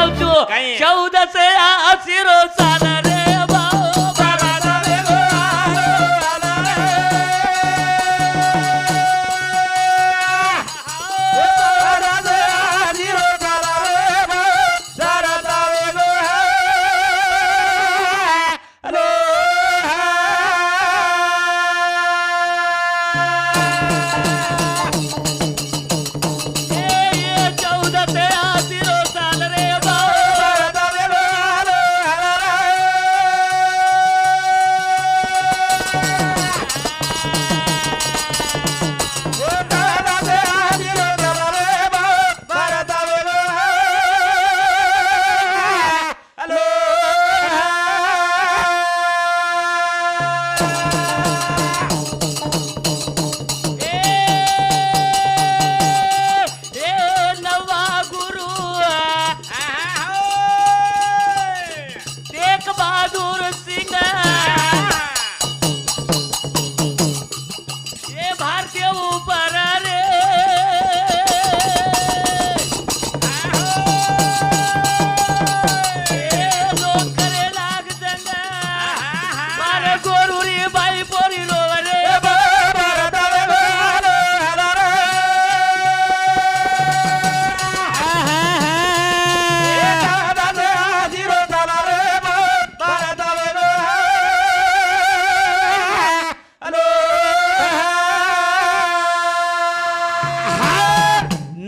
गावचो काय? 14 आशिरो साला रे भाऊ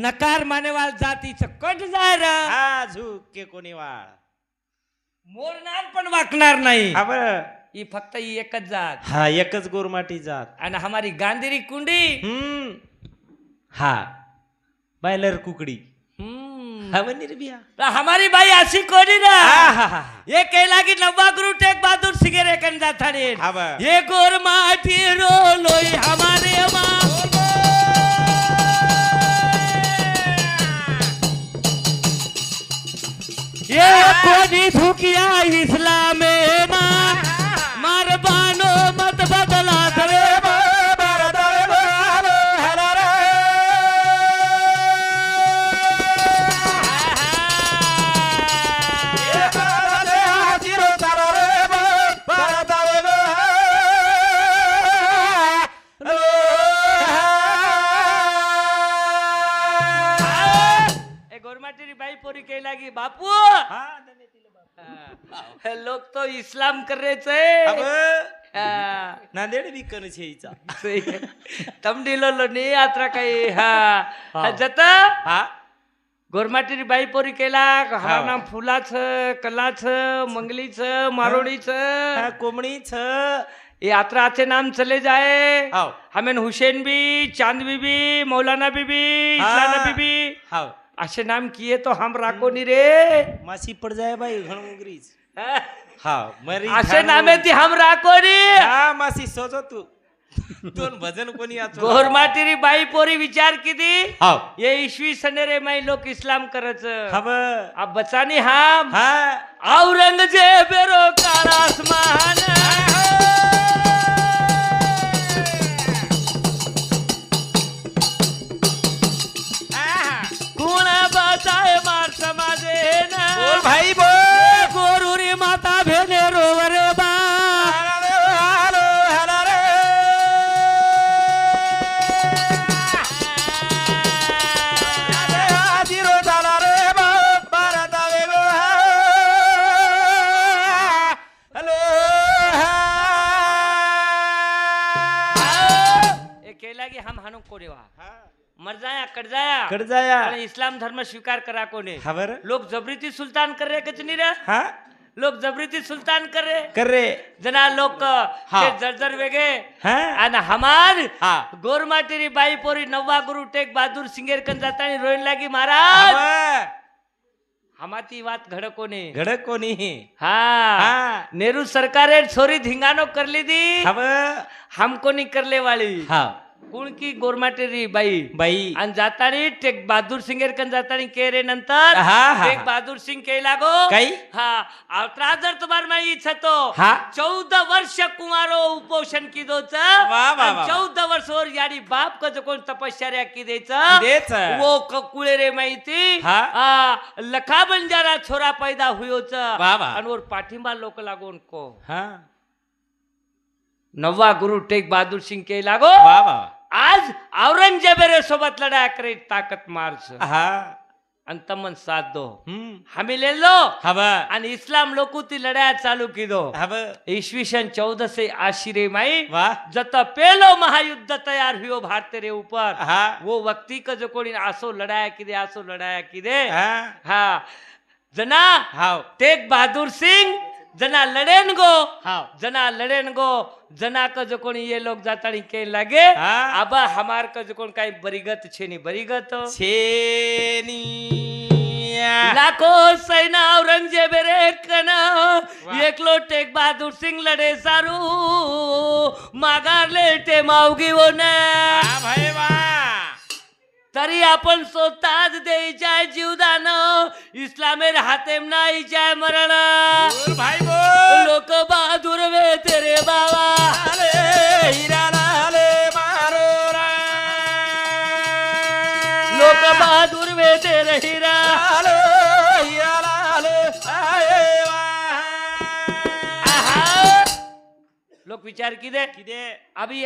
नकार माने वाल जातीचं कट जाय रे हा झुके कोणी वाळ मोरणार पण वाकणार नाही हा बरं. ही फक्त ही एकच जात हा एकच गोरमाटी जात आणि हमारी गांधीरी कुंडी हा बायलर कुकडी हा बनी रे बिया तो हमारी बाई अशी कोणी ना हा, हा, हा. ये कहला की नव्वा गुरु टेक बहादुर सिंगे कन जाता रे हा बा. ये गोर माटी रो लोई हमारे माँ ये कोनी धुकिया इस्लाम माँ मार बानो मत बदला करे बाई पोरी कह लागी बापू लोग तो इस्लाम कर रहे थे नांदेड बी कन छे हिचा तम दिलो लो नी यात्रा काही हा जता हा गोरमाटी बाई पोरी केला हमार नाम फुलाच कलाच मंगलीच मारोडीच हा कोमणीच ये यात्रा अच्छे नाम चले जाए हाव हमें हुसैन भी चांद बीबी मौलाना बीबी इस्लाना बीबी हाव असे नाम किए तो हम राखो नहीं रे मासी पड़ जाए भाई घण उगरीच हा मरी असे नामे ती हम राखो नहीं हा मासी सोचो तू दोन भजन कोणी आचो गोरमाटी बाई पोरी विचार किती हाव ये ईश्वी सनेरे माई लोक इस्लाम करच हब अब बचानी हम हा औरंगजेब रो काळा आसमान कोण बचाए मार समाजे ना बोल भाई बोल गोरुरी माता भेने रोवर बा हम हानु कोरेवा मर जाया कट जाया आणि इस्लाम धर्म स्वीकार करा कोने खबर लोग जबरीती सुल्तान कर रहे कच नहीं रे हा लोग जबरीती सुल्तान कर रे जना लोक हा. ते जर्जर वेगे हा आणि हमार हा गोरमाटी बाई पोरी नव्वा गुरु टेक बहादुर सिंगेर कन जाता रोईन लागी महाराज हब हमाती बात घड़ कोने घडक कोणी हाँ हा नेहरू सरकारे छोरी धिंगानो कर ली दी हब हमको नहीं करले वाली हा कुणकी गोरमाटेरी बाई बाई आणि जातानी टेक बहादूर सिंगेर कन जातानी के रे नंतर हा, हा. टेक बहादूर सिंग के लागो काही हा अवतरा जर तुम्हार माई छतो हा 14 वर्ष कुमारो उपोषण की दोच वा, वा, वा. 14 वर्ष और यारी बाप का जो कोण तपश्चर्या की देच देच. वो कुळे रे माहिती हा. लखा बंजारा छोरा पैदा हुयोच वा, वा. आणि वर पाठिंबा लोक लागून को हा नववा गुरु टेक बहादूर सिंग के लागो वा वा आज औरंगजेबरे सोबत लढाया करे ताकद मार्च हा आणि तमन साथ दो हम्म हमी ले लो हव आणि इस्लाम लोकू ती लढाया चालू की दो हव ईसवी सन 1480 रे माई वा जत पेलो महायुद्ध तैयार हुयो भारत रे ऊपर हा वो वक्ती का जो कोणी आसो लढाया की दे आसो लढाया की दे हा हा जना हाव तेग बहादुर सिंग जना लड़ेन गो हाव जना लड़ेन गो जना का जो कोणी ये लोग जातानी के लगे हा. अब हमार का जो कोण काही बरीगत छेनी बरीगत छेनी लाखो सैना औरंगजेब रे कन एकलो टेक बहादूर सिंग लढे सारू मागारले ते मावगी वो ना वा भाई वा तरी आपण स्वतःच द्यायचाय जीवदान इस्लामेर हातेम नाही जाय मरण बोल भाई बोल लोक बहादूर वे तेरे बाबा आले हिराला आले मारो रा लोक बहादूर वे तेरे हिरा आले हिराला आले आये वा आहा. लोक विचार किदे किदे अभी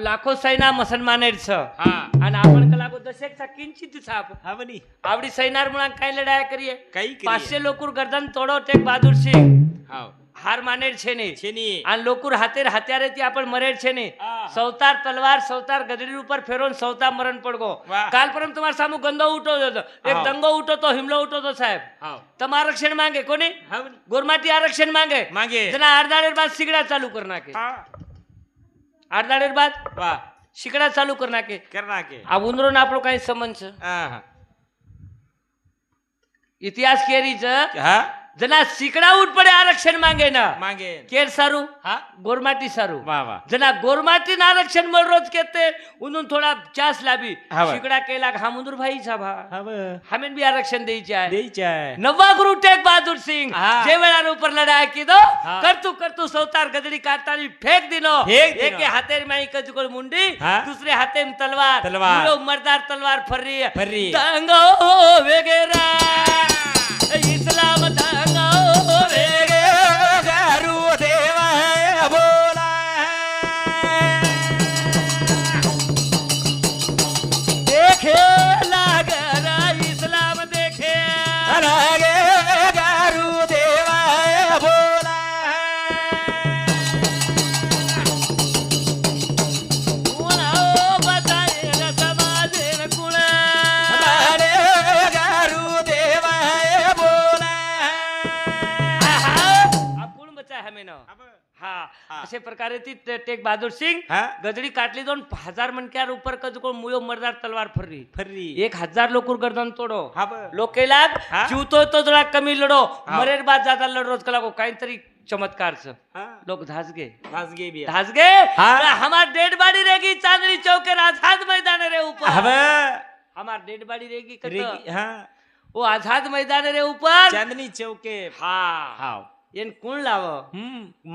लाखो सैना मुसलमानेर छ हा आणि आपण कला गो दशेक सा किंचित छाप हवनी आवडी सैनार मुळा काय लढाया करिये काही 500 लोकूर गर्दन तोडो टेक बहादूर सिंग हाव हार मानेर छे ने छेनी आणि लोकूर हातेर हत्यारे ती आपण मरेर छे ने हा. सौतार तलवार सौतार गदडी ऊपर फेरोन सौता मरण पडगो वाह. काल परम तुम्हार सामू गंदो उठो एक हाव. दंगो उठो तो हिमलो उठो तो साहेब हाव तम आरक्षण मांगे कोणी हवनी गोरमाटी आरक्षण मांगे मागे जना अर्धाडेर बाद सिगड़ा चालू करना के हा अर्धाडेर बाद वा सिगड़ा चालू करना के करना के अब उनरो ना आपलो काही संबंध छ हा इतिहास केरीच हा जना सिकड़ा उठ पड़े आरक्षण मांगे ना मागे केर सारू हा गोरमाटी सारू वा वा जना गोरमाटी ना आरक्षण मळ रोज कहते उन्हों थोड़ा चास लाभी हवा. सिकड़ा केला हामुंदुर भाई साभा हव हमें भी आरक्षण द्यायचे आहे द्यायची आहे नववा गुरु टेक बहादूर सिंग हा. जे वेळार ऊपर लढाया की दो हा. करतू सौतार गदड़ी काटतानी फेंक दिनो फेंक दिनो. एक हातेर माई कजुकोल मुंडी हा. दूसरे हाथे में तलवार तलवार. मुलो मर्दार तलवार फर्री फर्री. दंगो वगैरह इस्लाम दंगो वेगे गारू देवा बोला देखे लागरा इस्लाम देखे रागे गारू देवा बोला कुणाओ बताए न समाजे न कुणा रागे गारू देवा बोला आप कोण बचा हमें ना हा हा. असे प्रकारे ती टेक बहादूर सिंग हा गदडी काटली दोन 1000 मनक्यार ऊपर कजुको मुयो मर्दार तलवार फर्री फर्री 1000 लोकूर गर्दन तोडो हव लोक केलाग हा. जीवतो तो थोडा कमी लढो हा. मरेर बाद ज्यादा लढ रोज कला को काहीतरी चमत्कारच हा लोक धासगे भासगे बिया धासगे हा. हमार डेड बॉडी रहेगी चांदनी चौक के आजाद मैदान रे ऊपर हव हमार डेड बॉडी रहेगी कत रेगी हा वो आजाद मैदान रे ऊपर चांदनी चौके हा हाव येन कोण लाव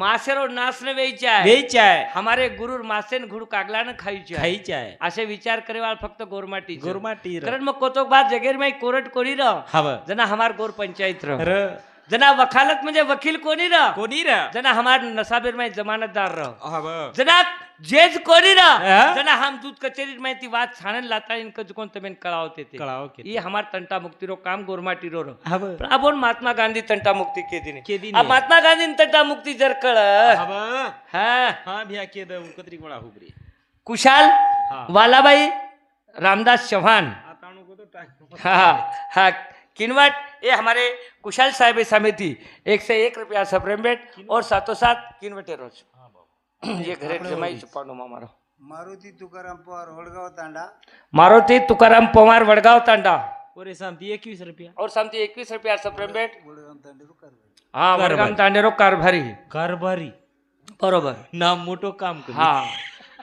मासेरो नासने वेयचे आहे द्यायची आहे हमारे गुरुर मासेन घुड कागलानं खायचे आहे खायची आहे असे विचार करेवाल फक्त गोरमाटी गोरमाटी र कारण मग कोतोक बाद जगेर माई कोरट कोणी र हव जना हमार गोर पंचायत र र जना वकालत म्हणजे वकील कोणी र कोणी र जना हमार नसाबेर माई जमानतदार र हव जना जेज कोणी र हा? जना हम दूध कचेरी में ती बात छानन लाता इनक जुकोन तमेन कळावते ते कळाव के ये हमार तंटा मुक्ति रो काम गोरमाटी रो र हव पण आपण महात्मा गांधी तंटा मुक्ती के दिने केदिने. अब महात्मा गांधी तंटा मुक्ती जर कळ हव हा हा भिया के द कतरी कोणा हुबरी कुशाल हा. वालाबाई रामदास चौहान आता नको तो टाक हाँ हाँ किनवट ये हमारे कुशल साहिब समिति 101 रुपया सप्रेमेट और साथों साथ किनवटे रोज ये घरे जमाई चुपानो मारो मारुती तुकाराम पवार वडगाव तांडा मारुति तुकाराम पवार वडगाव तांडा ओरे सांगती 21 रुपया और समती 21 रुपया सप्रेमेट वडगाव तांडेरू कारभारी हाँ वडगाम तांडेरो कारभारी कारभारी बरोबर नाम मोठो काम कर हाँ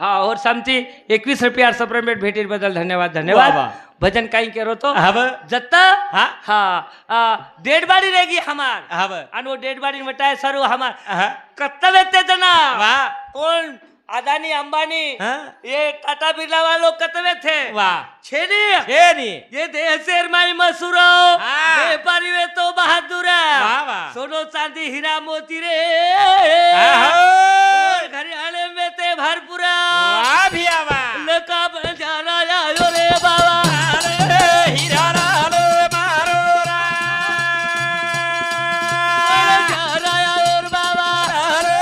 हा और समती 21 रुपया सप्रेमेट भेटी बदल धन्यवाद धन्यवाद वाह, वाह. भजन काही करो तो हव जत्ता हा हाँ डेड बाड़ी रहेगी हमार हव आणि वो डेड बाड़ी मटाय सरू हमार हा कर्तव्य ते जना वाह कौन अदानी अंबानी हा ये टाटा बिरला वालों कर्तव्य थे वाह छेनी हे नी ये देह शेर माई मसूरो हाँ. व्यापारी वे तो बहादुर वाह, वाह. सोनो चांदी हीरा मोती रे आहो. और घरियाले में ते भरपूर वाह भिया वाह लका बजाना आयो रे बाबा अरे हीरा लालो मारो रा बजाना आयो रे बाबा अरे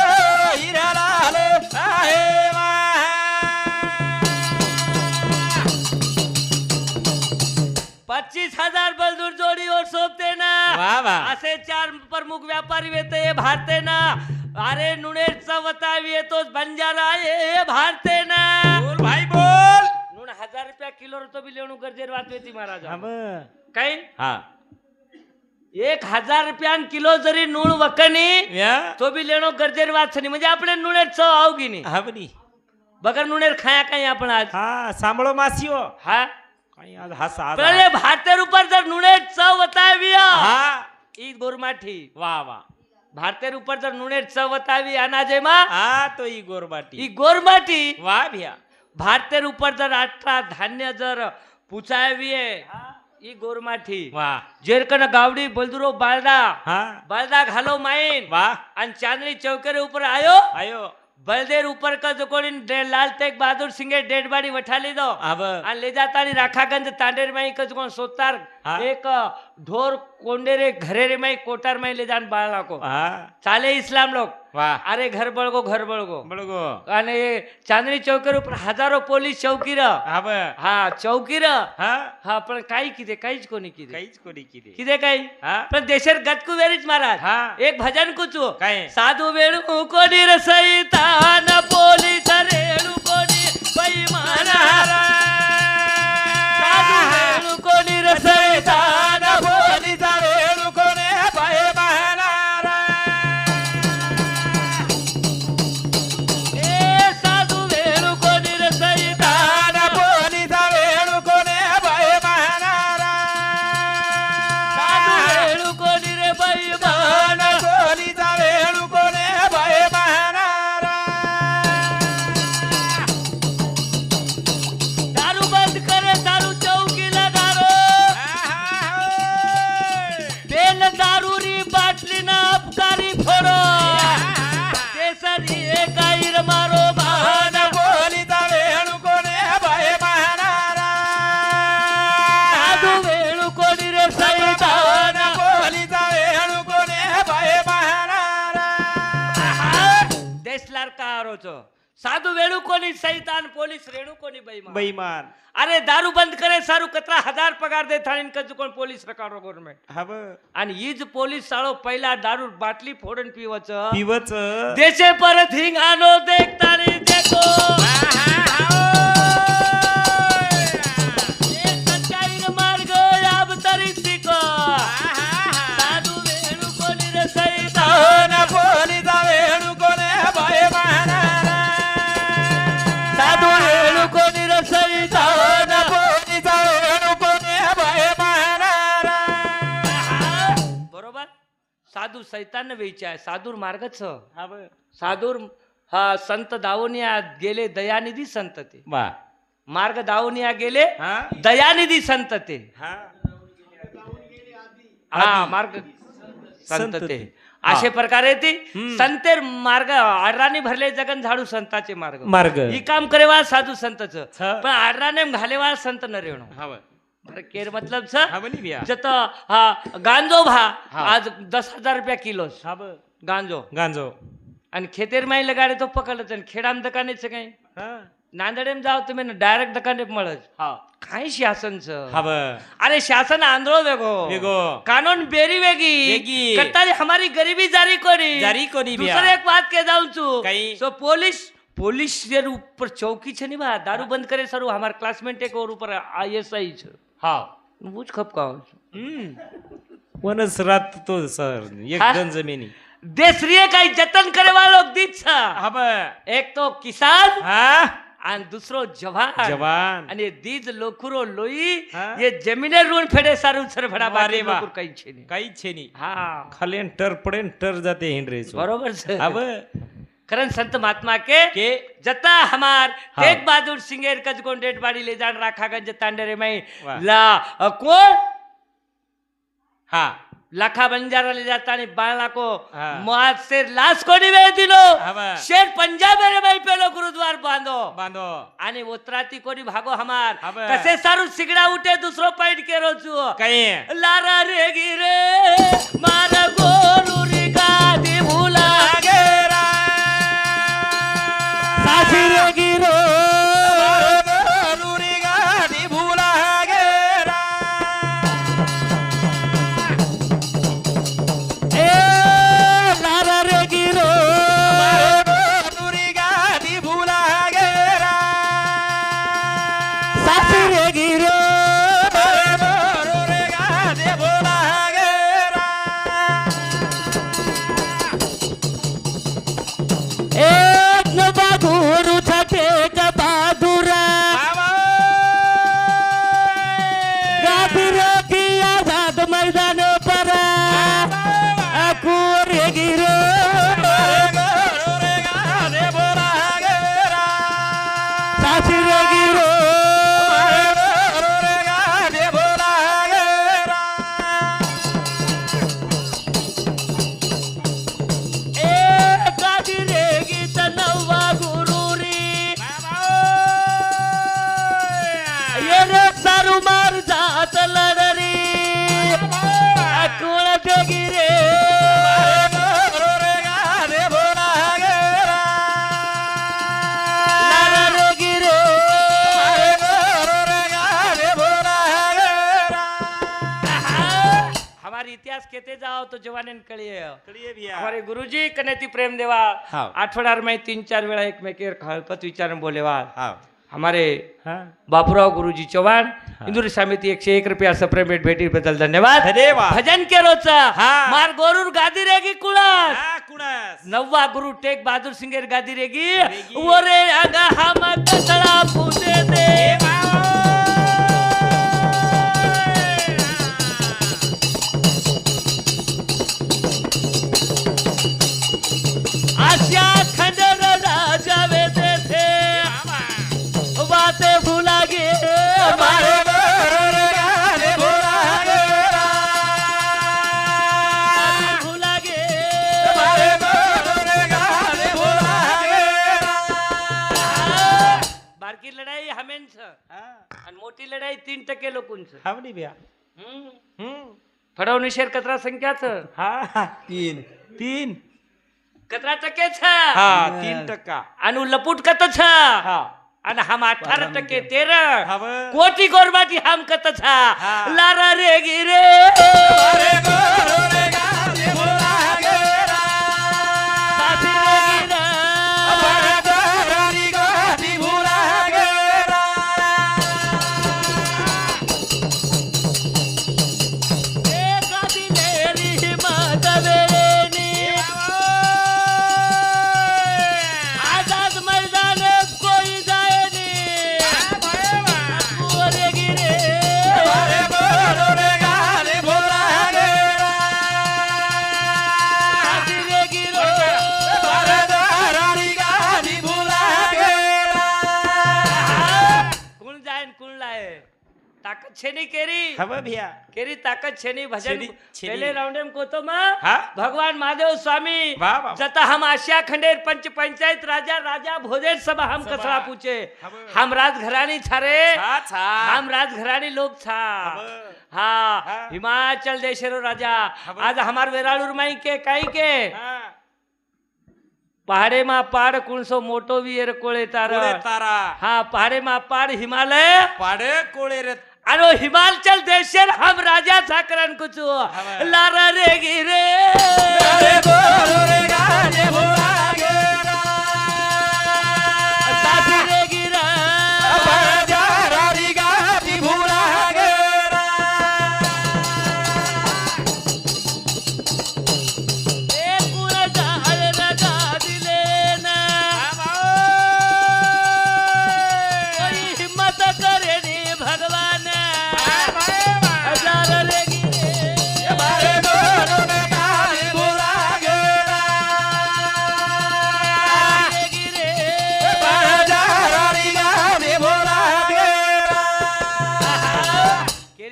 हीरा लालो आहे वाह 25,000 बलदूर जोडी और सोपते ना वाह, वाह. असे 4 प्रमुख व्यापारी वेते हे भारते ना अरे नुणेर चवतावी येतोच बंजारा हे भारते ना बोल भाई बोल नुण 1000 रुपया किलो तो बी लेणू गरजेर वात वेती महाराज हव काही हा 1000 रुपयान किलो जरी नुण वकनी या तो बी लेणो गरजेर वात छनी म्हणजे आपले नुणेर चव आवगी नी हवनी बगर नुणेर खाया काही आपण आज हा सांभळो मासियो हा काही आज हास आज पण हे भारतेर ઉપર जर नुणेर चव वतावी हा ई गोरमाठी वाह वाह भारतेर ઉપર जर नुणेर चव वतावी अनाजे मा हा तो ई गोरबाटी ई गोरमाठी वाह भिया भारतेर ઉપર जर आठला धान्य जर पुचावी ई गोरमाठी वाह जेरकन गावडी बलदुरो बालदा हा बालदा घालो माइन वाह आणि चांदनी चौकेरे ऊपर आयो आयो बलदेर ऊपर का जो कोणी लाल तेग बहादुर सिंगे डेड बॉडी वठा लीधो हव आणि ले जाता राखागंज तांडेर माई कज कोण सोतार हा. एक ढोर कोंडेरे घरेरे माई कोटार माई ले जान बाळा को हा चाले इस्लाम लोग वाह अरे घर बळगो बळगो आणि चांदनी चौकेर ऊपर हजारो पोलीस चौकीर हव हा चौकीर हा हा पण काही किदे काहीच कोणी किदे काहीच कोणी किती किदे काही हा पण देशर गतकू वेरीच महाराज हा. एक भजन कुचू काय साधू वेणू कोणी रसईतान पोलीस रेणू कोणी बैमान साधू वेणू कोणी रसईतान पोलीस वेणू कोणे बाय बहनारा ए साधू वेणू कोणी रसईतान पोलीस वेणू कोणे बाय बहनारा साधू वेणू कोणी रे बैमान पोलीस वेणू कोणे बाय बहनारा दारू बंद करे दारू चौकी लगारो बेल दारू री बाटली ना अपकारी फोड़ो केसरी एक आईर मारो बहाना पोलीस वेणू कोणे बाय बहनारा साधू वेणू कोणी रे सैतान पोलीस वेणू कोणे बाय बहनारा देश लाडका आरोचो साधू वेणू कोणी सैतान पोलीस रेणू कोणी बैमान बेईमान अरे दारू बंद करे सारू कतरा 1000 पगार दे थाळीन कजू कोण पोलीस रकारो गव्हर्नमेंट हव आणि हीच पोलीस साळो पहिला दारू बाटली फोडून पिवच पिवच देशे पर धिंगाणो देखतानी देखो एक सच्चाईन मार्ग याब तरी शिको साधू वेणू कोणी रे सैतान पोलीस वेणू कोणे बाय बहनारा साधू वेणू कोणी रे सैतान पोलीस वेणू कोणे बाय बहनारा बरोबर साधू सैतान वेचे आहे साधूर मार्गच हव साधूर हा संत दावनिया गेले दयानिधी संत ते वा मार्ग दावनिया गेले हा दयानिधी संत ते हा हा मार्ग संत संत ते ते. हा. अशे प्रकारे ती हम्म. संतेर मार्ग आडराणी भरले जगन झाडू संताचे मार्ग मार्ग ही काम करेवा साधू संतच छ. पण आडराने घालेवा संत न रेणू हव बरं केर मतलब छ हवनी बिया जत हा गांजो भा हा. आज 10,000 रुपया किलो हव गांजो गांजो आणि खेतेर माई लगाडे तो पकडलं आणि खेडाम दकानेच काही हा नांदेडेम जाव तुम्ही डायरेक्ट दकाने मळच हा काय शासनच हव अरे शासन आंदोलन वेगो वेगो कानून बेरी वेगी वेगी. करताली हमारी गरीबी जारी कोनी जारी कोनी बिया. दूसरे एक बात के जाऊं छू कई? सो पुलिस जे ऊपर चौकी छे नी बा दारू बंद करे सरू हमार क्लासमेट एक और ऊपर ISI छ हा बुझ खप का वनस रात तो सर हा? एकदम जमिनी देश रे काही जतन करे वालो दीत छ हव एक तो किसान हा आणि दुसरो जवान जवान आणि दीज लोकुरो लोई हा? ये जमीने ऋण फेडे सारू सरफडा वारे बारे वा. लोकुर काही छे नाही. काहीच छे नाही हा खाली टर पडे टर जाते हिंडरे बरोबर सर अब करण संत महात्मा के के जता हमार हाँ. तेग बहादुर सिंगेर कजकोन डेट बाड़ी ले जान राखागंज तांडरे में वाह. ला कौन हा लाखा बंजारा ले जाता नहीं बाळा को हाँ. मुआज से लाश को निवे दिलो हाँ. शेर पंजाब रे भाई पेलो गुरुद्वार बांधो बांधो आणि उतराती कोणी भागो हमार हाँ. कसे सारू सिगड़ा उठे दूसरो पैड के रोचू काही लारा रे गिरे मारा गोरू री गादी भूला साथी रे गिरो ए लारा रे गिरो साथी रे गिरो एक न बागुरु छटे का बहादुरा गादिर की आजाद मैदान पर अकुर गिरो साथी रे गिरो ए गादिर गीत नवा गुरुरी ये रे सारू मार जात लडरी अकुळ ते गिरे लारा रे गिरे हमारे इतिहास कहते जाओ तो जवान कळिये हमारे गुरुजी कनेती प्रेम देवा हाँ. आठवड्यावर में 3-4 वेळा एकमेकेर खळपत विचारून बोलेवा हा हमारे हा बापूराव गुरुजी चव्हाण इंदुरी समिती 101 रुपया सप्रेमेट भेटी बद्दल धन्यवाद धन्यवाद. भजन केरोचा हाँ. मार गोरूर गादी रेगी कुळास हा कुणास नववा गुरु टेक बहादुर सिंगेर गादी रेगी रेगी. ओरे आगा हम कतळा पूते दे आशिया खंडर राजा वेते थे बातें भुला गे हमारे भुला गे बारकी लढाई हमेंच आणि मोठी लढाई 3% लोकांच हावडी बिया फडवणीशेर कचरा संख्याच हा तीन तीन कचरा टक्केच हा 3% आणि लपूट कतच हा आणि हम 18% 13 हाव. कोटी गोरबाटी हम कतच हा. लारा रे गिरे साथी रे गिरा. एका दिलेली हिम्मत वेळेनी आझाद मैदानात कोई जायनी रे गिरे साथी रे गिरो कुण जायन कुण लाय ताकत छेनी केरी हव बिया केरी ताकत छेनी भजन छेनी- छेनी. पहले राउंड में को तो मां हा? भगवान महादेव स्वामी वाह, वाह. जता हम आशिया खंडेर पंच पंचायत राजा राजा भोजन सभा हम सभा. कसरा पूछे हव. हम राजघराणी छा रे छा, छा. हम राजघराणी लोग छा हव. हाँ हा. हिमाचल देशरो राजा हव. आज हमार वेराळूर माई के काई के हा. पहाड़े मा पाड़ कुणसो मोटो वीर कोळे तार कोळे तारा हाँ पहाड़े मा पाड़ हिमालय पाडे कोळे रे अरे हिमाचल देशर हम राजा साकरन कुछ हवा. लारा रे गिरे साथी रे गिरा ए कुळ जाळ रगा दिले ना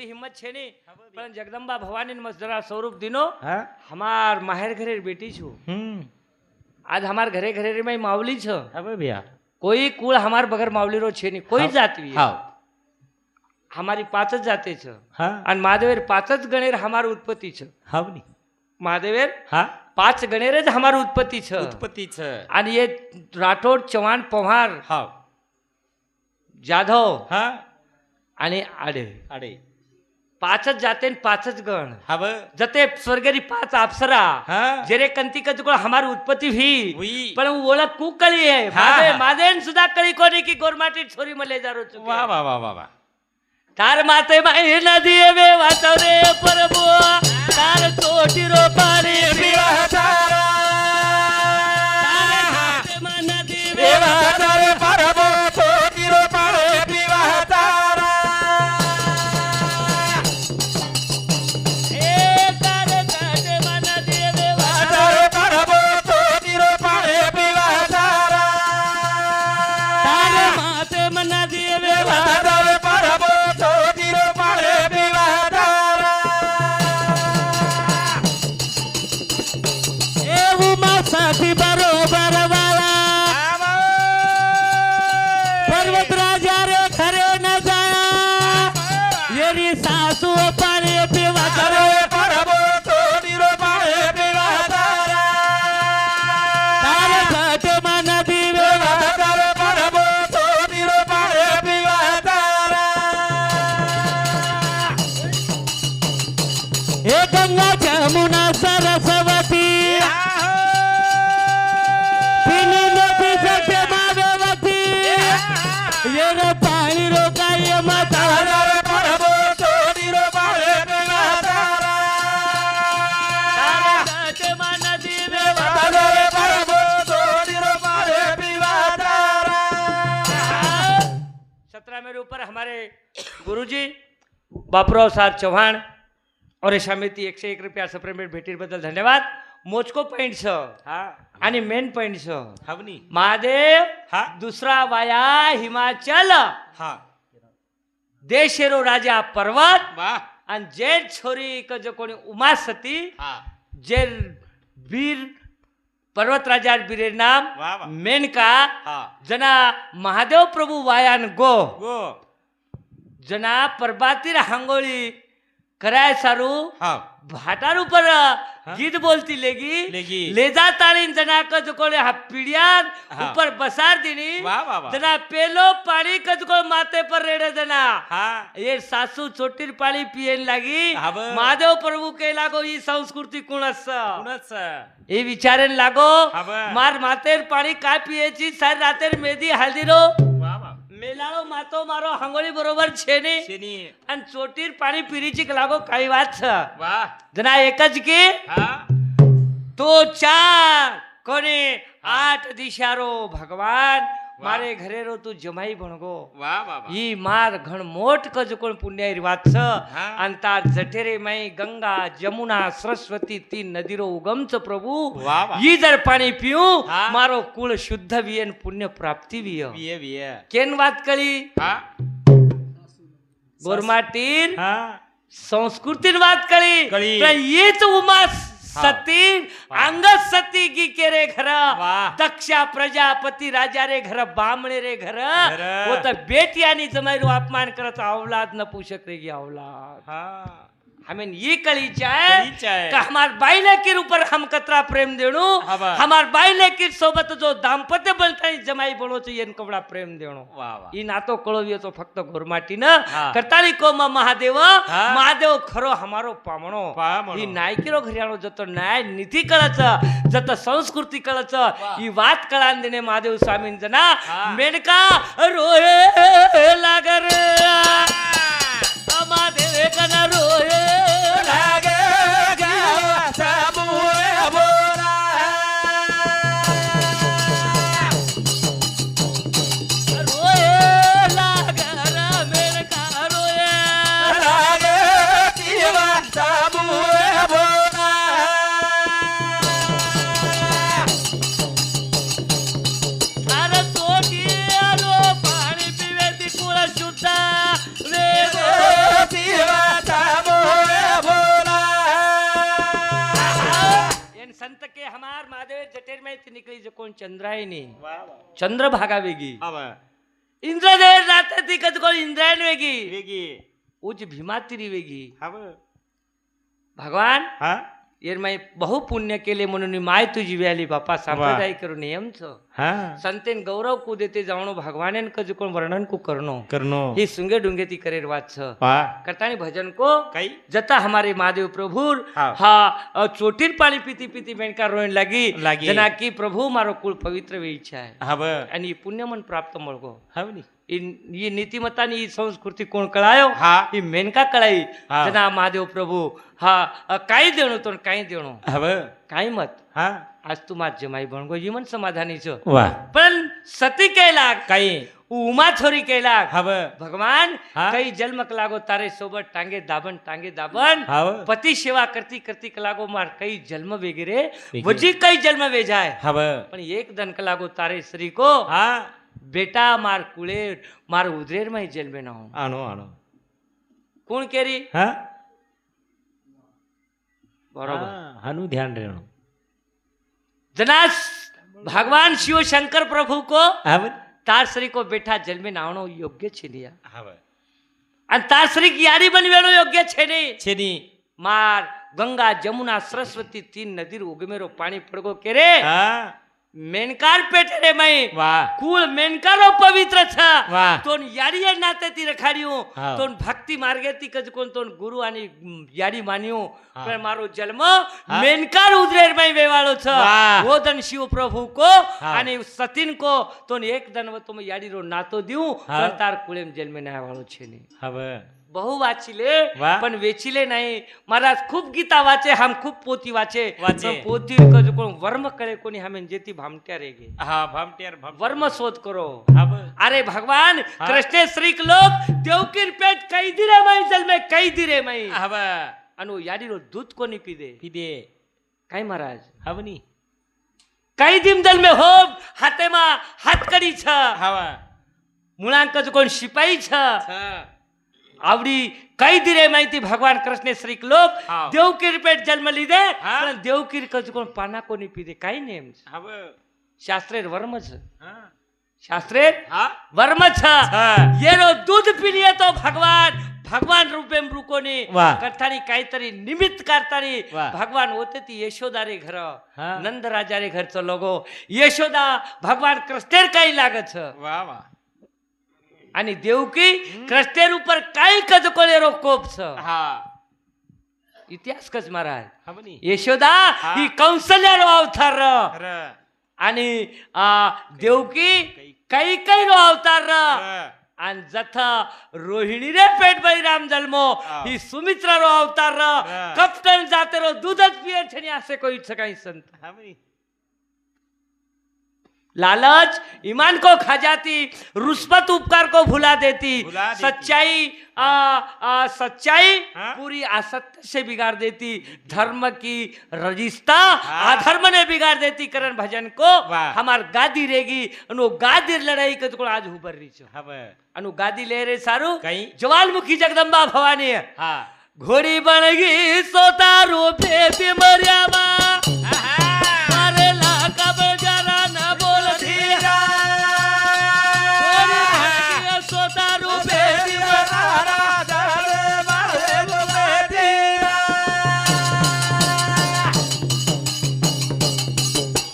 हिम्मत छे नहीं पण जगदम्बा भवानी ने मस्त जरा स्वरूप दिनो હા हमार माहेर घरे बेटी छू आज हमार घरे घरे रे मैं मावली छ હવે ભૈયા कोई कुळ हमार बगर मावली रो छे नहीं कोई जाती હાવ हमारी पाचच जाते छ હા आणि महादेवेर पाचच गणेर हमार उत्पत्ती छ હાવ ની महादेवेर હા पाच गणेरच हमार उत्पत्ती छ ઉત્પત્તિ છે आणि ये राठोड चव्हाण पवार હાવ जाधव હા आणि आडे અડે पाचच जाते आणि पाचच गण હવે जते स्वर्गरी पाच अप्सरा હા जेरे कंती को हमारी उत्पत्ति हुई हुई। पण वो ओळख कू कळी है हाँ, मादे हाँ। मादेन सुद्धा कळी कोणी की गोरमाटी छोरी मले जारो चुके વાહ વાહ વાહ વાહ વાહ तार माते माई नदी वे वाचरे परबो तार चोटी रो पाणी पिवा तार माते मा नदी वे वाचरे परबो चोटी रो पाणी पिवा तार ए तार काटे मा नदी वे वाचरे परबो चोटी रो पाणी पिवा तार माते मा नदी वे वाचरे परबो साथी बरोबर वाला पर्वत राजा रे खरे न जाया येरी सासू पाणी पिवा करे परबो तोडीरो पाणी पिवा तारा तारे घाट मा नदी वे वादर परबो तोडीरो पाणी पिवा तारा हे गंगा जमुना सरस्वती पाणी रोकाय माता परबो तोडीरो पाणी पिवा तारा मा नदी वे वादर परबो तोडीरो पाणी पिवा तारा 17 मेरे ऊपर हमारे गुरुजी बापराव साहब चौहान और ये समिति 101 रुपया सप्रेमेट भेटी बदल धन्यवाद मोजको पॉइंट छ હા आणि मेन पॉइंट छ હાવ ની महादेव હા दुसरा वाया हिमाचल હા देशेरो राजा पर्वत વાહ आणि जे छोरी क जो कोणी उमा सती હા जे वीर पर्वत राजा वीरे नाम વાહ વાહ मेनका હા जना महादेव प्रभु वायान गो ગો जना परबातीर हांगोळी कराय सारू હાવ भाटार ऊपर गीत बोलती लेगी लेगी। ले जा ताळीन जना कज कोले हा पिडियार हाँ। ऊपर बसार दिनी वाह वाह वाह जना पेलो पाणी कज को माथे पर रेड़े जना હા ये सासू छोटीर पाणी पियेन लागी हा ब. महादेव प्रभु के लागो ही संस्कृती कुणस कुणच हे विचारेन लागो हा ब. मार मातेर पाणी काय पियेची सारी रातेर मेदी हळदीरो વાહ વાહ मेलाळो मातो मारो हांगोळी बरोबर छेनी શેની आणि चोटीर पाणी पिरीची लागो काही वात छ વાહ जना एकच की હા तो 4 कोणी 8 दिशारो भगवान मारे घरे रो तू जमाई भणगो વાહ વાહ વાહ ई मार घण मोठ कज कोण पुण्यारी वात छ हा. अंता जठेरे मै गंगा जमुना सरस्वती 3 नदीरो उगमच प्रभु વાહ વાહ ई जर पाणी पिऊ हा. मारो कुळ शुद्ध वियन पुण्य प्राप्ती विय વિયે વિયે केन वात कळी હા गोरमाटीर હા संस्कृतीर वात कळी कळी. तर हीच उमा सती अंगत सती की के रे घर वाह. दक्षा प्रजापती राजा रे घर बामणे रे घर घर. वो तर बेटियानी जमाईरो अपमान करत औलाद न पूछक रे गी औलाद હા हमें ये कली चाहे कळी चाहे. का हमार बाईले के ऊपर हम कतरा प्रेम देणू हवा. हमार बाईले के सोबत जो दाम्पत्य बनता जमाई बनो तो येन कवडा प्रेम देणो વાહ વાહ ई नातो कळवियो तो फक्त घोरमाटी न हा. करताली कोम महादेव हा. महादेव खरो हमारो पामणो पामणो. ही नायकिरो घरियाणो जतो न्याय नीती कळच जत संस्कृती कळच ही वात कळान देणे महादेव स्वामी जना हा. मेनका रोये लागर महादेव कना रोये लागे रोये लागर मेनका रोये अरे तोटी आलो पाणी पिवे ती कुळ शुद्ध वे कोण चंद्रायणी वा वा चंद्रभागा वेगी हा वा इंद्रदेव जाते ती कधी कोण इंद्रायण वेगी वेगी उज भीमातिरी वेगी हा वा भगवान हा येर माई बहु पुण्य केले म्हणून मी माय तुझी व्याली बापा सांप्रदायिक करू नियम छ हा संतेन गौरव को देते जावणो भगवान कज कोण वर्णन को करनो करनो ही सुंगे डुंगे ती करेर वाच छ वा करतानी भजन को काही जता हमारे महादेव प्रभु हाँ। हा चोटीर पाणी पीती पीती बेनका रोयण लागी लागी। जना की प्रभु मारो कुळ पवित्र वे इच्छा आहे हा वा आणि पुण्य मन प्राप्त मळगो हा नी ही नीतिमत्तानी ही संस्कृती कोण कळायो हा ही मेनका कळाई हा। जना महादेव प्रभु हा काही देणो तो काही देणो हा वा काही मत हा आज तू माझ जमाई बनगो जीवन समाधानीच वा पण सती केला काही उमा छोरी केला हा वा भगवान हा। कई जन्म लागो तारे सोबत टांगे दाबन हा वा पति सेवा करती करती कलागो मार कई जन्म वगैरे वगैरे। वजी कई जन्म वे जाए हा वा पण एक दन कलागो तारे श्री को हा बेटा मार कुळेर मार उदरेर में जन्म ना हो आणो आणो कोण केरी हा बरोबर हानु ध्यान रेणो जनास भगवान शिव शंकर प्रभु को हा वा तार श्री को बेटा जन्मे नावणो योग्य छे लिया हा वा आणि तार श्री की यारी बनवेणो योग्य छे नहीं छेनी मार गंगा जमुना सरस्वती तीन नदीर उगमेरो पाणी पडगो के रे हा मेनकार पेटे रे मई वा कुळ मेनकारो पवित्र छ वाह. तोन याडी नाते ती रखाड्यो हा. तोन भक्ती मार्गे ती कज कोण तोन गुरु आणि याडी मान्यो हा. पण मारो जन्म मेनकार उदरेर मई वेवाळो छ वाह. वो दन शिव प्रभु को हा. आणि सतीन को तोन एक दन व तुम याडी रो नातो दिउ हा. पण तार कुळेम जन्मे नाही वाळो छे ने हा वा बहु वाचिले वाह. पण वेचिले नाही महाराज खूप गीता वाचे हम खूप पोती वाचे वाचे. पण पोती कज कोण वर्म करे कोणी हमें जेती भामट्या रेगे हा भामटेर भाम वर्म शोध करो हा वा अरे भगवान हाँ। कृष्ण श्री के लोग देवकीर पेट कई दिरे मई जल में कई दिरे मई हा वा अनु याडी रो दूध को नहीं पी दे पिदे काय महाराज हा वनी कई दिम दल में हो हाथे मा हातकडी छ हा वा मुळांकज कोण शिपाई छ हा आवडी कई दिरे माहिती भगवान कृष्ण श्री के लोग हाँ। देवकीर पेट जन्म लीधे हाँ। पण देवकीर कज कोण पाना को नहीं पी दे काही नेम हा वा शास्त्रेर वर्म छ हा शास्त्रेर हा वर्म छ हा ये रो दूध पिलिये तो भगवान भगवान रूपे मृकोने वाह. करतानी काहीतरी निमित्त करतानी वाह. भगवान होते ती यशोदा रे घर हा. नंद राजा रे घरचं लोगो यशोदा भगवान कृष्णेर काही लागत छ वा वा आणि देवकी कृष्णेर ऊपर काही कज कोले रो कोप छ हा इतिहास कच महाराज हा वनी यशोदा हा. ही कौशल्या रो अवतार र. अरे आणि देवकी काही काही रो अवतार र. आणि जथा रोहिणी रे पेट बाई राम जन्मो हा. ही सुमित्रा रो अवतार र. हा. कप्टन जाते रो दूधच पिये छनी असे कोई काही संत हा वनी लालच ईमान को खा जाती रुस्बत उपकार को भुला देती भुला देती। सच्चाई हाँ? पूरी असत्य से बिगाड़ देती धर्म की रजिस्ता हाँ? अधर्म ने बिगाड़ देती करण भजन को वाह। हमार गादी रेगी अनु गादी लड़ाई के तो आज उबर रही छो हा वा अनु गादी ले रे सारू कहीं? ज्वालमुखी जगदम्बा भवानी हा घोड़ी बन गई सोता रूपे सिमरियामा मारे लाका बजारा न बोल धीरा घोड़ी बन गई सोता रूपे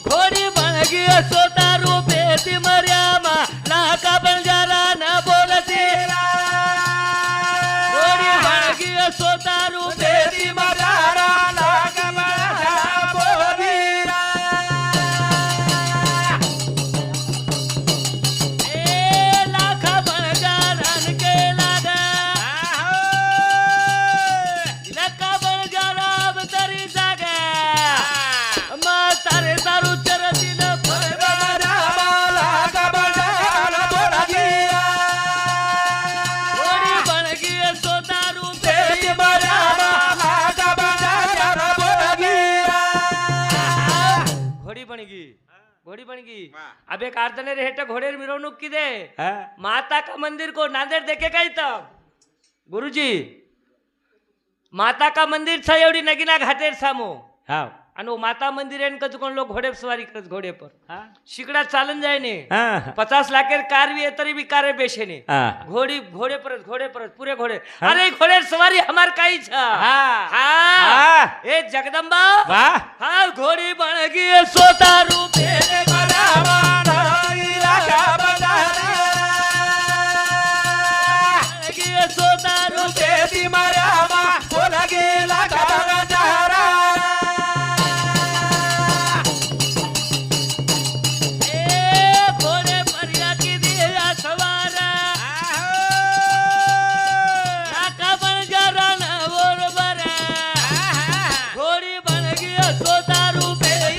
घोड़ी बन गई सोता रूपे सिमरियामा लाका बजारा न बोल धीरा घोड़ी बन गई सोता रूपे ए लाखा बजारन के लागा लका बजारा अब तरी जागा मा तारे तारू चरती न घोड़ी बन गई सोता रूपे घोड़ी बन गई अब एक आर्दने रेट घोड़े मिरवणूक की दे हा माता का मंदिर को नांदेड देखे काय तब गुरुजी माता का मंदिर छ एवढी नगिना घाटेर सामो हा आणि वो माता मंदिर आहे कच कोण लोक घोडे सवारी करत घोडे पर हा शिकड़ा चालन जाए ने हा 50 लाखेर कार भी है तरी भी कारे बेचे ने हा घोड़े परत पूरे घोड़े अरे घोड़े सवारी हमार काई छा हा हाँ ए जगदम्बा वाह हाँ घोड़ी बन गई सोता रूपे रे सोता रूपे घोड़े परिया की दिया सवारा नाका बन जा राना बोर बरा घोड़ी बन गई सोता रूपे रे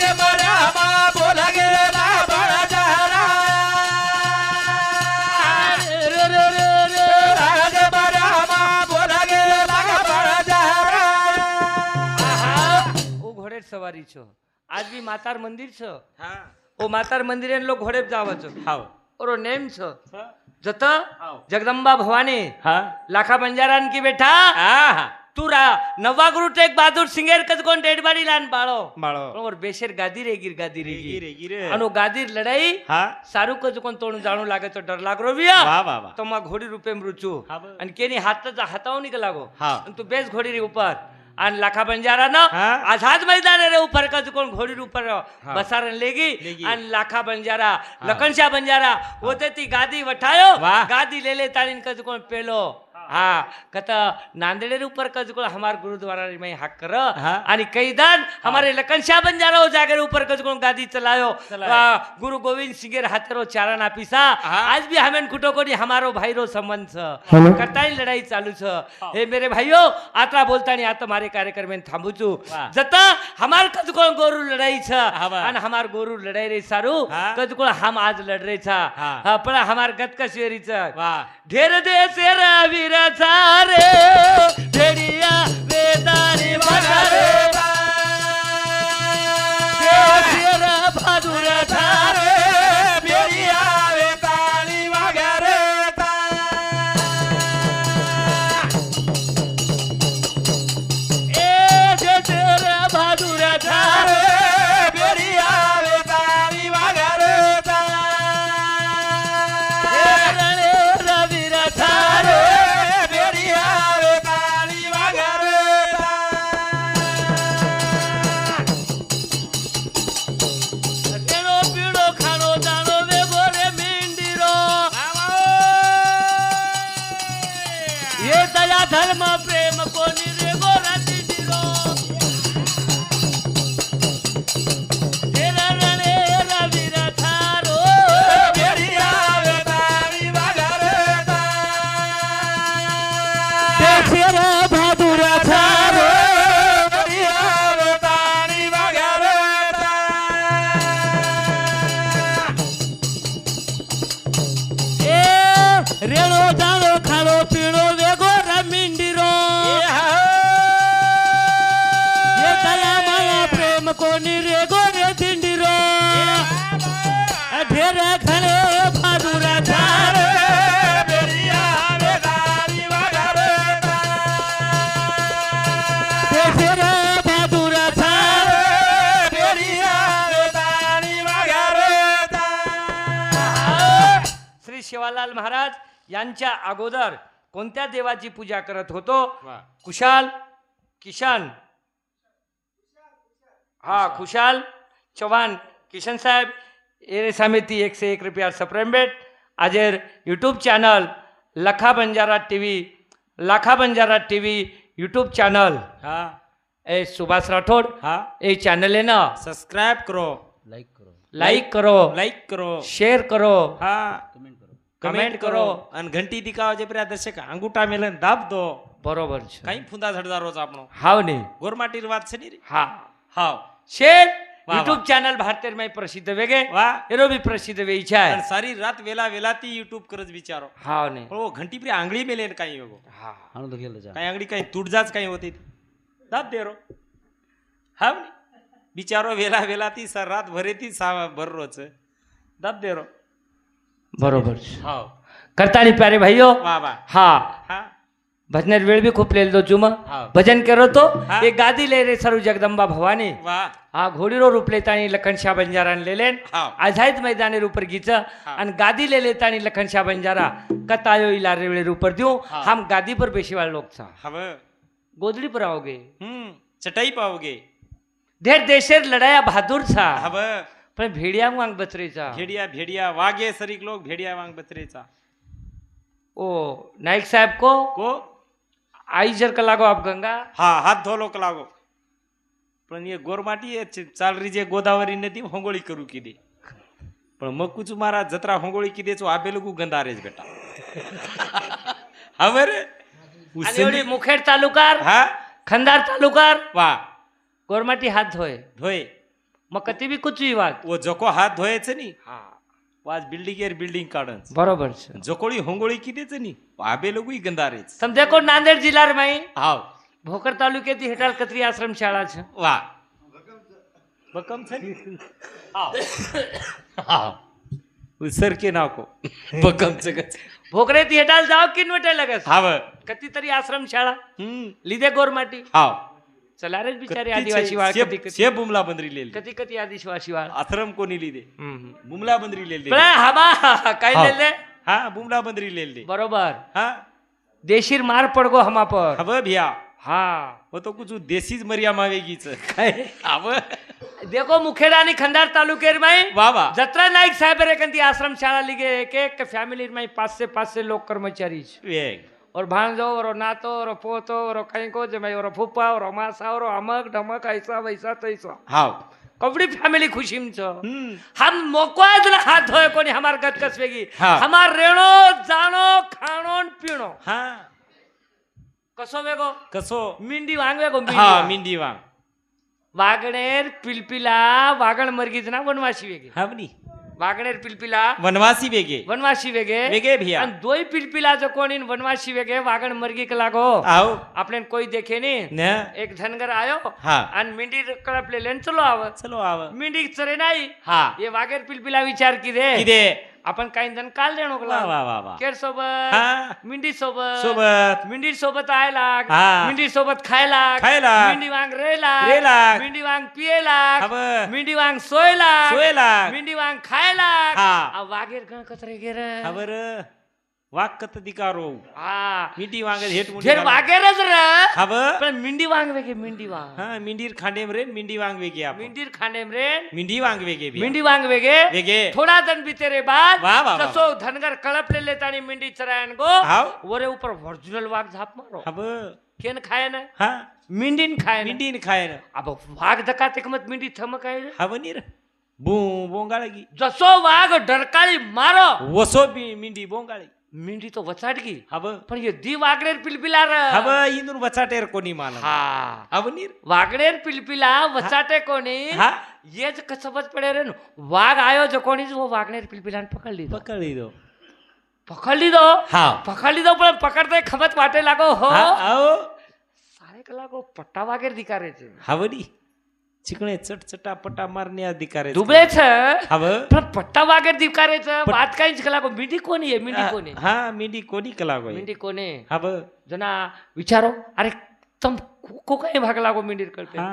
रे रे रे ओ घोड़े सवारी छो आज भी मातार मंदिर छो हा ओ मातार मंदिर लोग घोड़े जावा छो हाव और वो नेम छो हा जत जगदम्बा भवानी हा लाखा बंजारान की बेटा हा तू नवा गुरु टेक बहादुर सिंगेर कद कोण डेड बाड़ी लान बाळो बाळो और बेशेर गादी रे गादी रे गिरे गिरे अनु गादी लड़ाई हा सारू कद कोण तोण जाणू लागे तो डर लागरो बिया वाह वाह वाह तो मा घोड़ी रूपे मृचू हा बरं. आणि केनी हाताव निक लागो हा. आणि तू बेस घोड़ी रे ऊपर आणि लाखा बंजारा ना हा. आझाद मैदान रे ऊपर कद कोण घोड़ी रे ऊपर बसारन लेगी लेगी. आणि लाखा बंजारा लखनशाह बंजारा होते ती गादी वठायो वाह. गादी ले ले तारीन कद कोण पेलो हाँ कथा नांदेड़ ऊपर कज को हमारे गुरुद्वारा में हक कर हाँ। आणि कई दान हमारे लखनशाह बंजारा हो जाकर ऊपर कज को गादी चलायो गुरु गोविंद सिंह हाथेरो चारण आपीसा हाँ। आज भी हमें कुटो कोनी हमारो भाईरो संबंध छ करताई लड़ाई चालू छ हे मेरे भाइयों आता बोलता नहीं आता मारे कार्यक्रम में थांबू छु वाह। जता हमार कज को गोरु लड़ाई छ हाँ बा। आणि हमार गोरु लड़ाई रे सारू हाँ। कज को हम आज लड़ रहे छ हाँ। पण हमार गत कशेरी छ वाह ढेर देशेर वीर सारे ढेरिया वेदारी बजारे देशेर बहादुर सारे ए देशेर बहादुर सारे वीर सारे तेरो पीड़ो खानो जानो वे गोरे मिंडीरो ये दया धर्म प्रेम को निरे गोरा दिडीरो तेरा रणे रवीर थारो देशेर बहादुर थारो ए रेणो जानो खानो पीणो वेगो रमिंडीरो ये दया माया प्रेम कोनी रेगो रे दिंडीरो ढेर घणे बहादुर थारे देशेर बहादुर थारे श्री शिवालाल महाराज यांच्या अगोदर कोणत्या देवाची पूजा करत होतो वाह. कुशाल किशन हा खुशाल चौहान किशन साहेब ए समिती 101 रुपया सप्रेमबेट आजेर यूट्यूब चॅनल लाखा बंजारा टीव्ही यूट्यूब चॅनल हा ए सुभाष राठोड हा ए चॅनल है ना सब्सक्राइब करो लाइक करो लाइक करो शेयर करो हा कमेंट करो आणि घंटी दिखावा जे प्रिया दर्शक अंगूठा मेलन दाब दो बरोबर છે काही फुंदा झडदा रोज આપણો हाव ने गोरमाटीर વાત છે ની રે हा हाव शेर वाह, यूट्यूब वाह. चॅनल भारतीय में प्रसिद्ध वेगे वाह एरो भी प्रसिद्ध वे इच्छा आणि है सारी रात वेला वेलाती युट्यूब करत विचारो हाव ने हो घंटी प्रिया आंगळी मेले काही वेगो हा काही आंगळी काही तुटजाच काही होती दाब दे रो हाव नी बिचारो वेला वेलाती सर रात भरेती भर रोज दाब दे रो बरोबर છે. हाव करताली प्यारे भाइयों वाह वाह हाँ हा भजनेर वेळ बी खूप लेलो चुमा हा. भजन करो तो हा. एक गादी ले रे सरू जगदंबा भवानी वा हा घोडीरो रूप लेतानी लखनशाह बंजारा लेले हा. आझाद मैदाने ऊपर गीच आणि गादी ले लेतानी लखनशाह बंजारा कतायो इलारे वेळे ऊपर दियो हा. हम गादी पर बेशी वाले लोग था हव गोदड़ी पर आओगे चटाई पाओगे ढेर देशेर लड़ाया बहादुर था हव पण भेड़िया वांग बचरेचा भेड़िया भेड़िया वागे सरीक लोग भेड़िया वांग बतरेचा ओ नाईक साहेब को आई जर का लागो आप गंगा हा हात धोलो का लागो पण ये गोरमाटी ये चाल रही जे गोदावरी नदी होंगोळी करू की दे पण मग कुछ मारा जत्रा होंगोळी की दे चो आबे लोगू गंदारेज बेटा हवर आणि एवढी मुखेड तालुकार हा खंदार तालुकार वा गोरमाटी हात धोय धोय मग कधी बी कुछ विवाद वो जको हात धोयचं नी वाज बिल्डिंग एर बिल्डिंग काढच बरोबर છે जकोळी होंगोळी की देच नी आबे लोगू गंदारेज તમે देखो नांदेड जिल्हा माई हाव भोकर तालुक्याची हेटाळ कत्री आश्रम शाळा છે वा बकम छ नी हाव हाव सर के नाव को बकम च गच भोकरे ती हेटाळ जाव किन वटे लगस हाव कती तरी आश्रम शाळा लिदे गोरमाटी हाव चला रे बिचारे आदिवासी वाळ कधी कधी शे बुमला बंदरी लेल कधी कधी आदिवासी वाळ आश्रम कोणी लिदे बुमला बंदरी लेल पण हमा काय हाव. लेले हा बुमला बंदरी लेल दे बरोबर हा देशीर मार पडगो हमा पर हव भिया हा वो तो कुछ देसीच मरिया मावेगीच काय हव देखो मुखेडा आणि खंडार तालुकेर माई वा वा जत्रा नाईक साहेब रे कंती आश्रम शाळा लिगे एक एक फैमिली में 500 लोग कर्मचारी छे। वेग और भांजो और नातो और पोतो और कहीं को जमाई और फुप्पा और मासा और अमक ढमक ऐसा वैसा तैसा हाव कवडी फैमिली खुशी में छो हम मोकवाद ना हाथ धोए कोनी हमार गत कसवेगी हाँ. हमार रेणो जानो खाणो न पिणो हा कसो वेगो कसो मिंडी वांगवेगो हा मिंडी वांग वागणेर पिलपिला वागण मर्गीज ना वनवासी वेगे हावनी वागणेर पिलपिला वनवासी वेगे वनवासी वेगे वेगे भिया आणि दोई पिलपिला जो कोणी वनवासी वेगे वागण मर्गी के लागो आओ आपने कोई देखे नहीं न एक धनगर आयो हा आणि मिंडी कळपले लेन चलो आव चलो आव मिंडी चरे नाही हा ये वागेर पिलपिला विचार की दे किदे आपण काही जण काल देणो वा वा वा वा केर सोबत हा. मिंडी सोबत सोबत मिंडी सोबत आयला हा. मिंडी सोबत खायला खायला. मिंडी वांग रेला रेला. मिंडी वांग पियला हव. मिंडी वांग सोयला सोयला. मिंडी वांग खायला हा. वागेर गण कचरे गेर खबर वाक कत दिकारो हा मिंडी वांग हेट फिर वागेरच र हव पण मिंडी वांग वेगे मिंडी वांग हा मिंडीर खांडेम रे मिंडी वांग वेगे आप मिंडीर खांडेम रे मिंडी वांग वेगे भी मिंडी वांग वेगे वेगे थोड़ा दिन बीते रे बाद वाह, वाह, वाह. जसो धनगर कळप ले लेतानी मिंडी चरायन गो हाव. वरे ऊपर ओरिजिनल वाघ झाप मारो हव केन खाय ना हा मिंडीन खाय ना मिंडीन खाय ना अब वाघ दका तेकमत मिंडी थमक आहे रे. हव नीर बू बोंगाळगी जसो वाघ डरकाळी मारो वसो बी मिंडी बोंगाळी मिंडी तो वचाटगी हव पण ये दी वागडेर पिलपिला र हव इंदून वचाटेर कोणी माल हा हव नीर वागडेर पिलपिला वचाटे कोणी हा येच कसबत पडे रे न. वाघ आयो जो कोणी वो वागडेर पिलपिलान पकडली दो. पकड़ी दो पकडली दो हा पकडली दो पण पकडते खबत वाटे लागो हो हा आओ सारे कलाको पट्टा वागेर दिकारे छे हवडी चिकणे चटचटा पटा मारणे अधिकार दुबळे छ हव पण पट्टा वागेर दिकारे छ बात काहीच कलाको मिंडी कोणी आहे मिंडी कोणी आहे? हा मिंडी कोणी कला गो मिंडी कोणी हव जना विचारो अरे तुम को काही भाग लागो मिंडीर कळते हा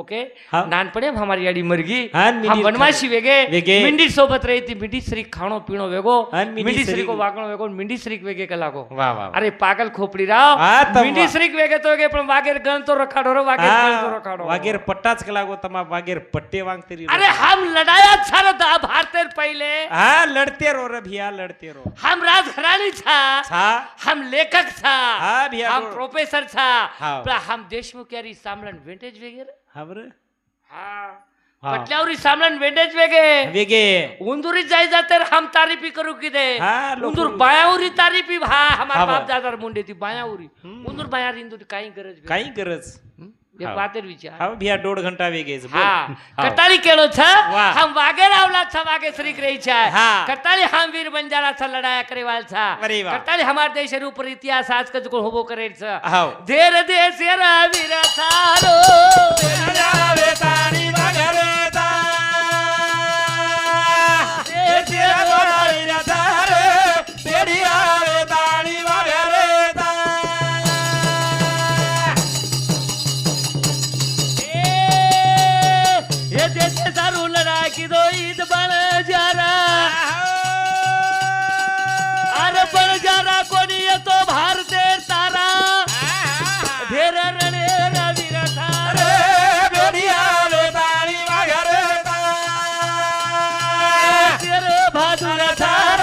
ओके हाँ. नानपणे हमारी याडी मरगी हाँ, मिंडी हम वनवासी वेगे वेगे. मिंडी सोबत रही थी मिंडी श्री खाणो पिणो वेगो हाँ, मिंडी मिंडी श्री श्री- को वागणो वेगो मिंडी श्री वेगे का लागो वाह वाह अरे पागल खोपड़ी राव हाँ, तब मिंडी वाह. श्री वेगे तो वेगे पण वागेर गण तो रखाडो रो वागेर गण तो रखाडो वागेर पट्टाच कला गो तमा वागेर पट्टे वांग तेरी अरे हम लड़ाया छारो दा भारतेर पहिले हा लड़ते रो रे भिया लड़ते रो हम राजघराणी छा छा हम लेखक छा हाँ, भैया, हम बोलो. प्रोफेसर छा हाँ. पण हम देशमुख यारी सामलन वेंटेज वेगे रे. हवर हाँ हाँ. पटल्यावरी सामलन वेंटेज वेगे वेगे उंदुरी जाय जाते हम तारीफी करू की दे हाँ, लोक- उंदूर बायावरी तारीफी भा हमार हाँ, बाप बा. दादा मुंडे ती बायावरी उंदूर बायार इंदूर काही गरज बे. काही गरज एक हाँ. बातेर विचार हा भिया 1.5 घंटा वेगेच बोल. हाँ हाँ. कटाली केलो छ वाह. हम वागे रावला छ वागे श्री रही छ हाँ. कटाली हम वीर बंजारा छ लड़ाया करे वाल छ अरे वाह. कटाली हमार देश ऊपर इतिहास आज का जो होबो करे छ हाव. धेर देश रा वीर सारो जावे ताणी वागरे ता. देश वाळीला तारे, पेढी आवे ताणी वागरे ता. घेर रणे रवीर थार तेर बहादूर थार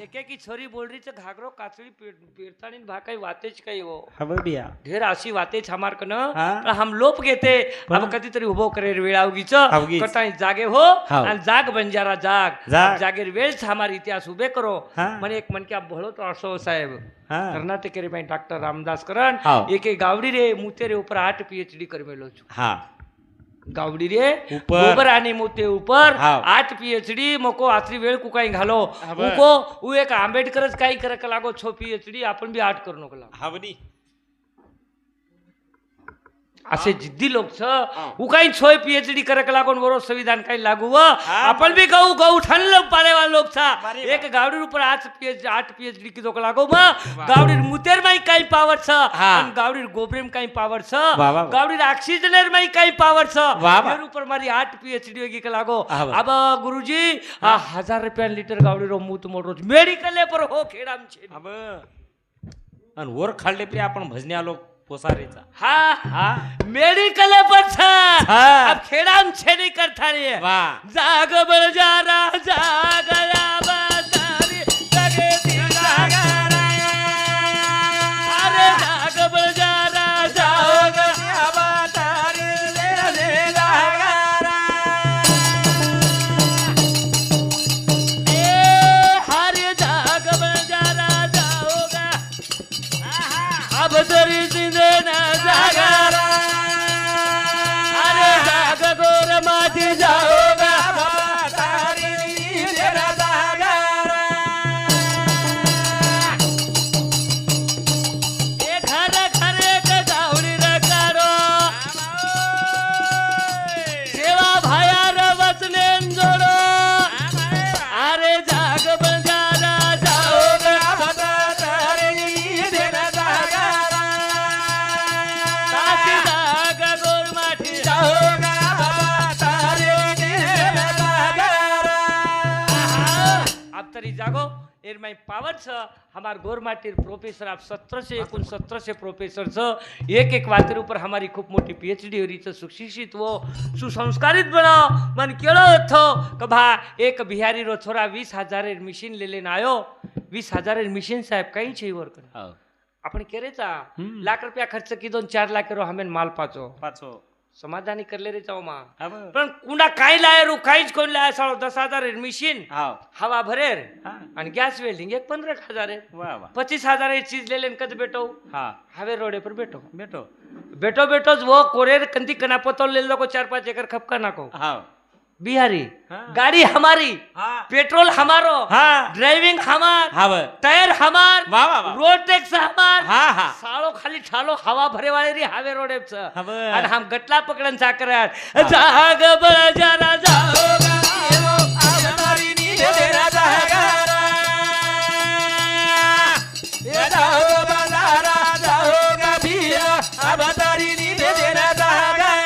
एकेकी छोरी बोल रही छे घाघरो काचड़ी पेरतानी भाकाई वातेच काही हो હવે बिया ढेर अशी वातेच हमार कन हा. हम लोप घेते अब कधीतरी उभो करे वेळ आवगीच आवगीच. कटाई जागे हो हाव. आणि जाग बंजारा जाग जाग. जागेर वेळच हमार इतिहास उभे करो हा. म्हणे एक मन क्या भलो तो असो साहेब हा. कर्नाटक रे भाई डॉक्टर रामदास करण हाव. एक गावडी रे मुते रे ऊपर 8 PhD कर मेलो छु હા गावडी रे ऊपर. गोबर आणि मोते ऊपर हाव. 8 PhD मको आत्री वेळ कुकाई घालो हाव. उको उ एक आंबेडकरच काही करक लागो 6 PhD आपण बी 8 करू नको लागो હાવની असे जिद्दी लोक छ उ काही 6 PhD करक लागो न बरो संविधान काही लागू व आपण बी गऊ गऊ ठनलो पालेवा लोक छा बारे एक गावडी ऊपर 8 PhD की दोक लागो म गावडी मुतेर माई काही पावर छ हा. आणि गावडी गोबरेम काही पावर छ वा, वा. गावडी ऑक्सिजनर माई काही पावर छ वा, वा. तेर ऊपर मारी 8 PhD होगी के लागो हा, वा. अब गुरुजी 1000 रुपया लीटर गावडी रो मुत मोटो मेडिकल पर हो खेडाम छे હવે અને ઓર ખાડલે પ્રે આપણ ભજને આલો પોસારેचा हा હા मेडिकल पर छ हा. अब खेडाम छे नहीं करता रे વાહ जाग बळ जारा जागया बाजारी जगे ती जागरा अरे जाग बळ जारा जागया बाजारी जगे जागरा ए हरे जाग बळ जारा जाओगा अब तरी जिंदे ना जागरा अरे जाग गोर माझी जाओगा बाजारी तेरा जागरा ए घर घर एक गावडी रकारो सेवा भायार वचने जोडो अरे जाग बंजारा जाओगा बाजारी तेरा जागरा तासी जाग गोर माठी जाओगा बाजारी तेरा जागरा अब तरी जागो एर माई पावर छ हमार गोरमाटीर प्रोफेसर आप 1769 प्रोफेसर छ एक एक वातेर ऊपर हमारी खूप मोठी PhD हो रही छ सुशिक्षित वो सुसंस्कारित बनाओ मन केळो थो क भा एक बिहारी रो छोरा 20,000 मशीन ले लेन आयो 20,000 मशीन साहेब काही छे वर कर હાવ आपण केरेचा लाख रुपया खर्च कीधो 4 लाख रो हमें माल पाचो પાછો समाधानी करले रे जाओ मा હવે पण कुंडा काय लाय रू काहीच कोण लाय साळो 10,000 मशीन હાવ हवा भरेर હા आणि गॅस वेल्डिंग एक 15,000 વાહ વાહ 25,000 चीज ले लेन कद बेटो હા हवे रोडे पर बेटो બેઠો बेटो बेटो वो कोरेर कंदी कना पतो ले लो को 4-5 एकड़ खपका नाको હાવ बिहारी हाँ। गाड़ी हमारी હા पेट्रोल हमारो હા ड्राइविंग हमार હાવ टायर हमार वाह, वाह, वाह। रोड टैक्स हमार હા હા सालो खाली ठालो हवा भरे वाले री हावे रोडे छ હવે आणि हम गटला पकडन चाकर जाग बळ जरा जाओगा हमारी नींद तेरा जागरा ये जाओगा जरा जाओगा भीरा अब तारी नींद तेरा जागरा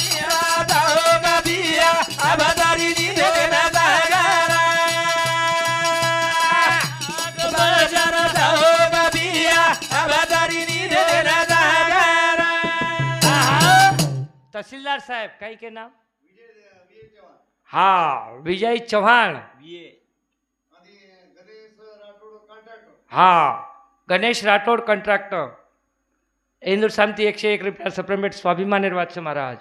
जाओगा भीरा अब तारी नींद तेरा जागरा जाओगा भीरा अब तारी नींद तेरा जागरा तहसीलदार साहब काही के नाम हाँ विजय चौहान બીએ हाँ गणेश राठोड कॉन्ट्रॅक्टर इंदूर शांति 101 रुपया सप्रेमेट स्वाभिमान निर्वाच महाराज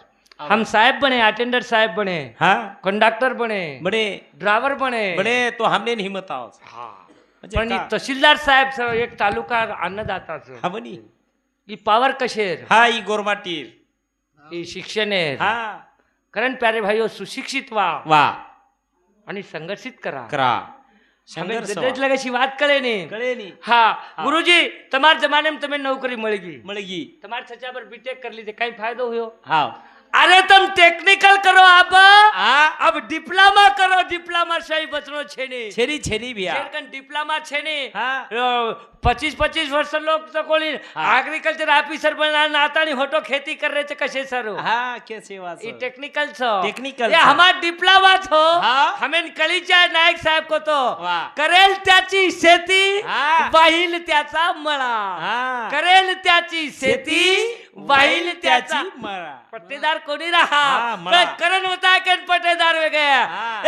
हम साहेब बने अटेंडर साहेब बने હા कंडक्टर बने बडे ड्रायव्हर बने बडे तो हमने नहीं हिम्मत आओ हा म्हणजे पण का- तहसीलदार साहेब सर एक तालुका अन्नदाताचं हा बनी ही पावर कशेर हा ई गोरमाटीर ही शिक्षण आहे हा कारण प्यारे भाईओ सुशिक्षित व्हा वा आणि संघर्षित करा करा हमें संघर्ष जदेज लगेची વાત કરે ને कळे नी હા ગુરુજી તમાર જમાને में તમે નौकरी મળી ગઈ મળગી તમાર છજા પર બીટેક કરી લીધી કઈ ફાયદો હોયો હા अरे तुम टेक्निकल करो आप હા अब अब डिप्लोमा करो डिप्लोमा सही बचनो छे ने छेरी छेरी भैया शेरकन डिप्लोमा छे ने हाँ 25 वर्ष लोग तो कोणी एग्रीकल्चर ऑफिसर बनना आता नहीं होटो खेती कर रहे थे कसे सर हा कैसे वाच ये टेक्निकल छो टेक्निकल ये छो. हमार डिप्लोमा छो हाँ. हमें कलीच्या नायक साहेब को तो वाह. करेल त्याची शेती हाँ. वाहील त्याचा मळा हा करेल त्याची शेती वाहील त्याचा मरा पट्टेदार कोणी राहा हाँ, मळा. पण करण होता है कि पट्टेदार वे गया हाँ.